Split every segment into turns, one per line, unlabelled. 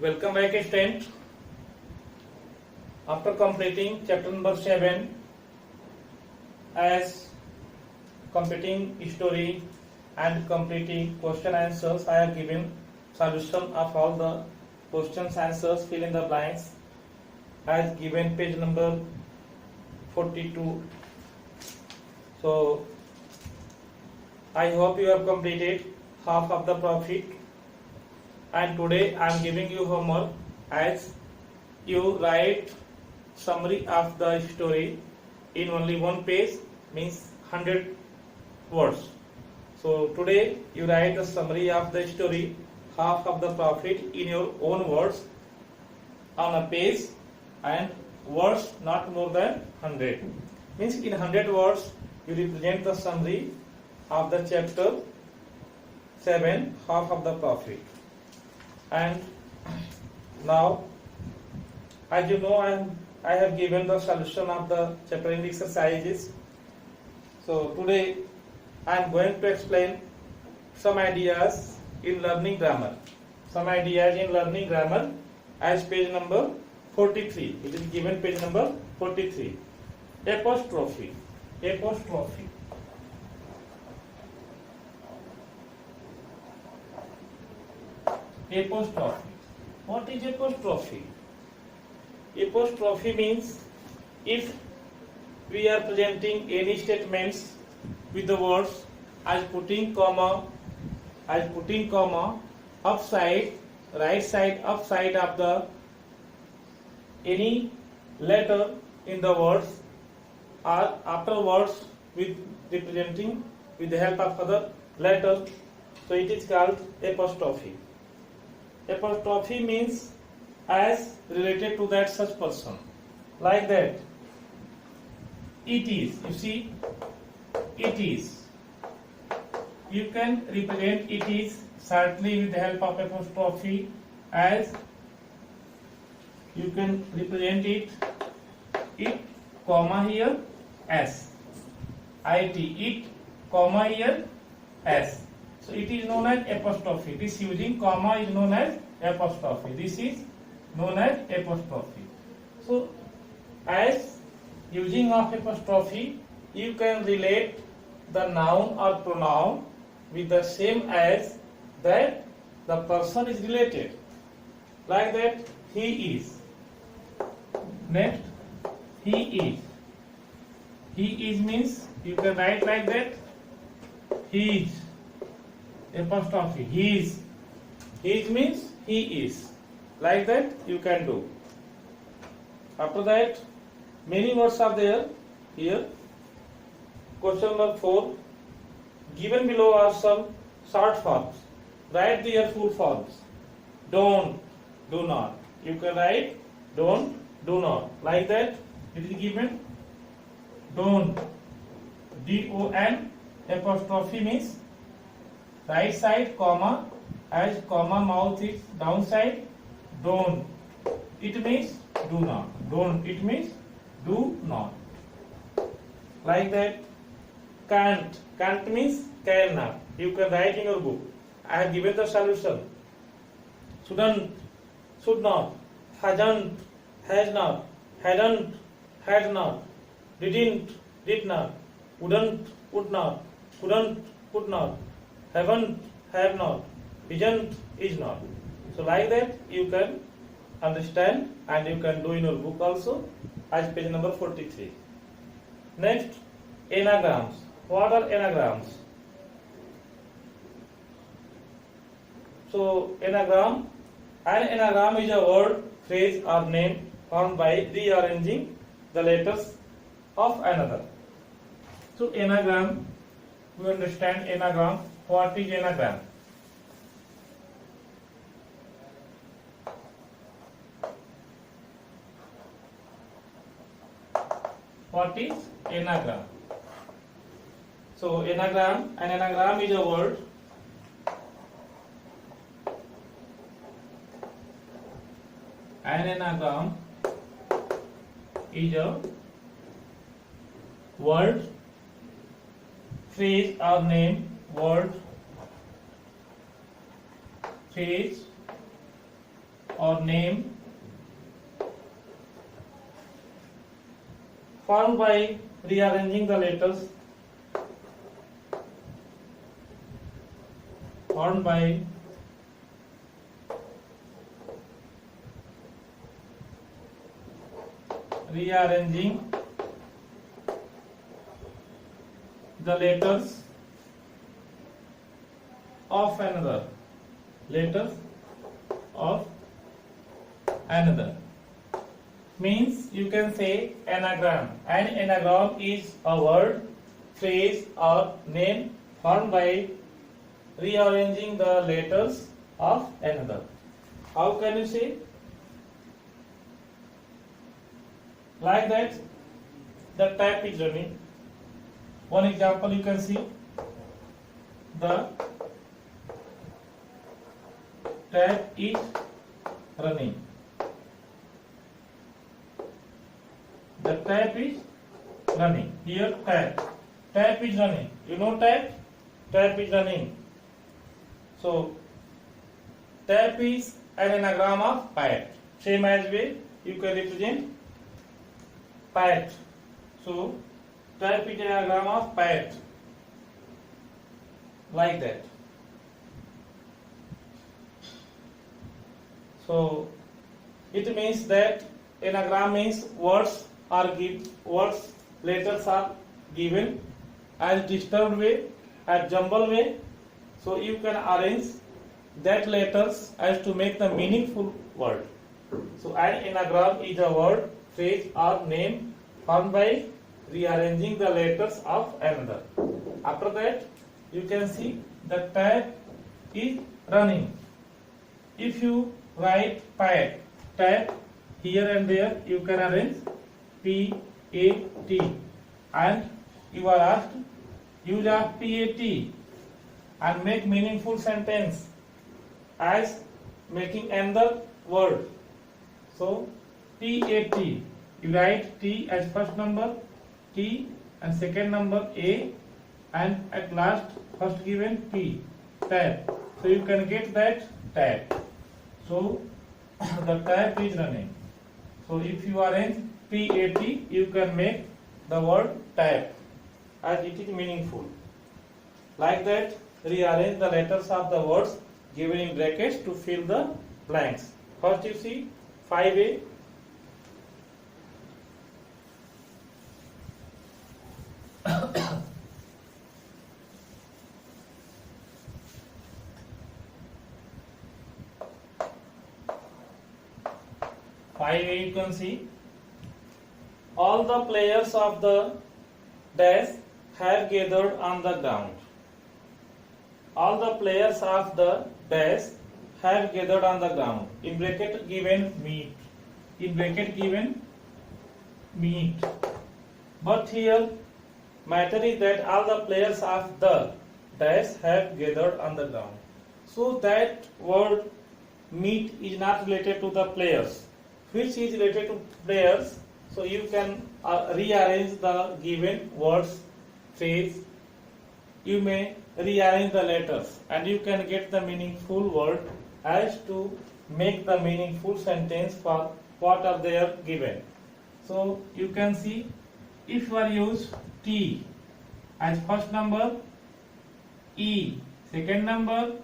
Welcome back, student. After completing chapter number 7 as completing story and completing question answers, I have given solution of all the questions answers, fill in the blanks as given page number 42. So I hope you have completed half of the profit, and today I am giving you homework as you write summary of the story in only one page, means 100 words. So today you write the summary of the story, half of the profit, in your own words on a page, and words not more than 100. Means in 100 words you represent the summary of the chapter 7, half of the profit. And now, as you know, I have given the solution of the chapter in exercises. So today I am going to explain some ideas in learning grammar. Some ideas in learning grammar as page number 43. It is given page number 43. Apostrophe. Apostrophe. Apostrophe. What is apostrophe? Apostrophe means if we are presenting any statements with the words as putting comma, upside, right side, upside of the any letter in the words, or afterwards with representing with the help of other letters, so it is called apostrophe. Apostrophe means as related to that such person, like that. It is, you see, it is. You can represent it is certainly with the help of apostrophe, as you can represent it comma here s, it comma here s. So it is known as apostrophe. This using comma is known as apostrophe. This is known as apostrophe. So as using of apostrophe, you can relate the noun or pronoun with the same as that the person is related. Like that, he is. Next, he is. He is means you can write like that. He is. Apostrophe. He is. He is means he is. Like that you can do. After that, many words are there here. Question number 4. Given below are some short forms. Write their full forms. Don't, do not. You can write don't, do not. Like that it is given. Don't. D-O-N. Apostrophe means right side comma, as comma mouth is downside. Don't. It means do not. Don't. It means do not. Like that. Can't. Can't means cannot. You can write in your book. I have given the solution. Shouldn't. Should not. Hasn't. Has not. Hadn't. Had not. Didn't. Did not. Wouldn't. Would not. Couldn't. Could not. Haven't. Have not. Isn't. Is not. So like that you can understand, and you can do in your book also as page number 43. Next, anagrams. What are anagrams? So anagram, an anagram is a word, phrase or name formed by rearranging the letters of another. So anagram, we understand anagram. What is anagram? What is anagram? So anagram, an anagram is a word. An anagram is a word, phrase or name, word, phrase or name formed by rearranging the letters formed by rearranging the letters of another means you can say anagram. An anagram is a word, phrase or name formed by rearranging the letters of another. How can you say? Like that, the tap is running. One example you can see, the tap is running. The tap is running. Here tap is running. You know tap is running. So tap is an anagram of pat. Same as way you can represent pat. So tap is an anagram of pat. Like that. So it means that anagram means letters are given as disturbed way, as jumble way. So you can arrange that letters as to make the meaningful word. So an anagram is a word, phrase or name formed by rearranging the letters of another. After that, you can see the tap is running. If you write tap here and there, you can arrange P-A-T, and you are asked use of P-A-T and make meaningful sentence as making another word. So P-A-T, you write T as first number, T and second number A, and at last first given P, tap. So you can get that tap. So the tap is running. So if you arrange P-A-T, you can make the word tap as it is meaningful. Like that, rearrange the letters of the words given in brackets to fill the blanks. First you see 5A. You can see all the players of the dash have gathered on the ground. All the players of the dash have gathered on the ground. In bracket given meet. In bracket given meet. But here matter is that all the players of the dash have gathered on the ground. So that word meet is not related to the players. Which is related to players, so you can rearrange the given words, phrase. You may rearrange the letters and you can get the meaningful word as to make the meaningful sentence for what are there given. So you can see if you are use T as first number, E second number,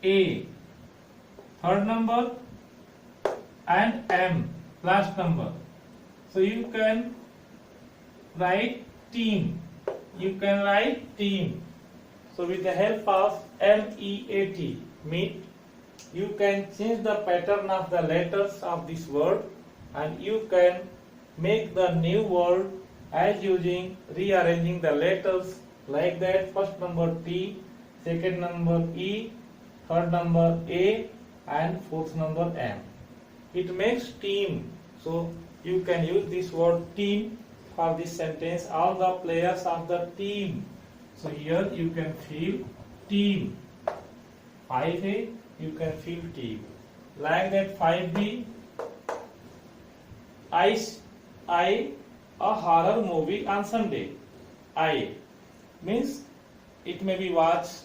A third number, and M last number. So you can write team. You can write team. So with the help of MEAT, meet, you can change the pattern of the letters of this word and you can make the new word as using rearranging the letters like that. First number T, second number E, third number A, and fourth number M. It makes team. So you can use this word team for this sentence. All the players of the team. So here you can fill team. 5A, you can fill team. Like that 5B. I a horror movie on Sunday. I means it may be watched.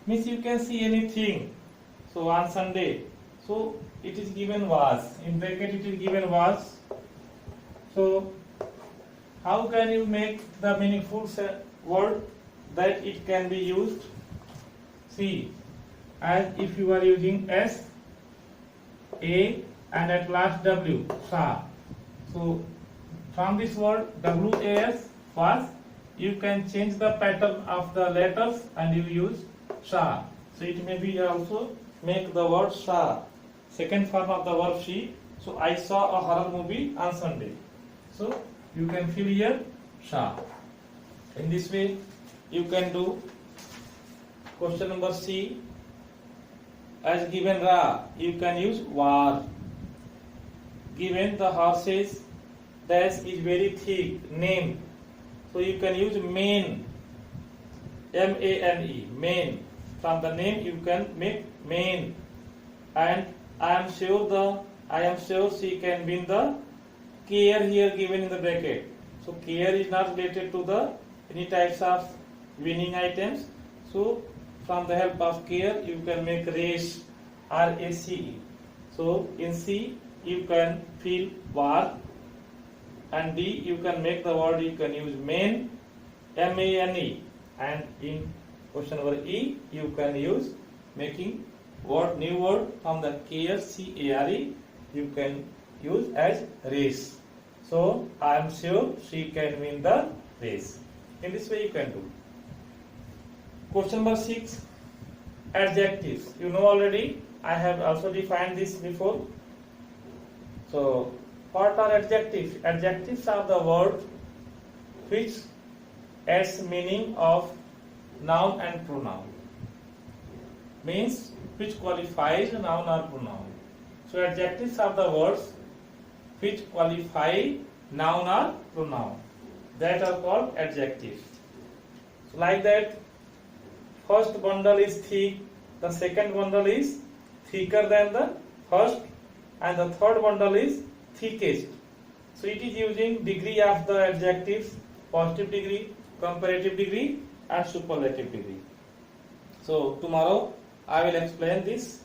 Means you can see anything. So on Sunday. So it is given was. In bracket it is given was. So how can you make the meaningful word that it can be used? See, as if you are using S, A and at last W, sa. So from this word WAS, was, you can change the pattern of the letters and you use sa. So it may be also make the word sa. Second form of the verb she. So I saw a horror movie on Sunday. So you can fill here sa. In this way you can do question number C. As given Ra, you can use war. Given the horses dash is very thick, name. So you can use main, M-A-N-E, main. From the name you can make main. And I am sure she can win the care here given in the bracket. So care is not related to the any types of winning items. So from the help of care you can make race, R-A-C-E. So in C you can fill war, and D you can make the word, you can use main, M-A-N-E, and in question number E you can use making word, new word from the care, C-A-R-E, you can use as race. So I am sure she can win the race. In this way you can do. Question number 6, adjectives. You know already, I have also defined this before. So what are adjectives? Adjectives are the word which adds meaning of noun and pronoun. Means which qualifies noun or pronoun. So adjectives are the words which qualify noun or pronoun. That are called adjectives. So like that, first bundle is thick, the second bundle is thicker than the first, and the third bundle is thickest. So it is using degree of the adjectives, positive degree, comparative degree and superlative degree. So tomorrow I will explain this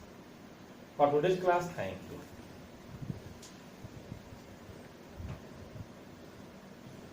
for today's class. Thank you.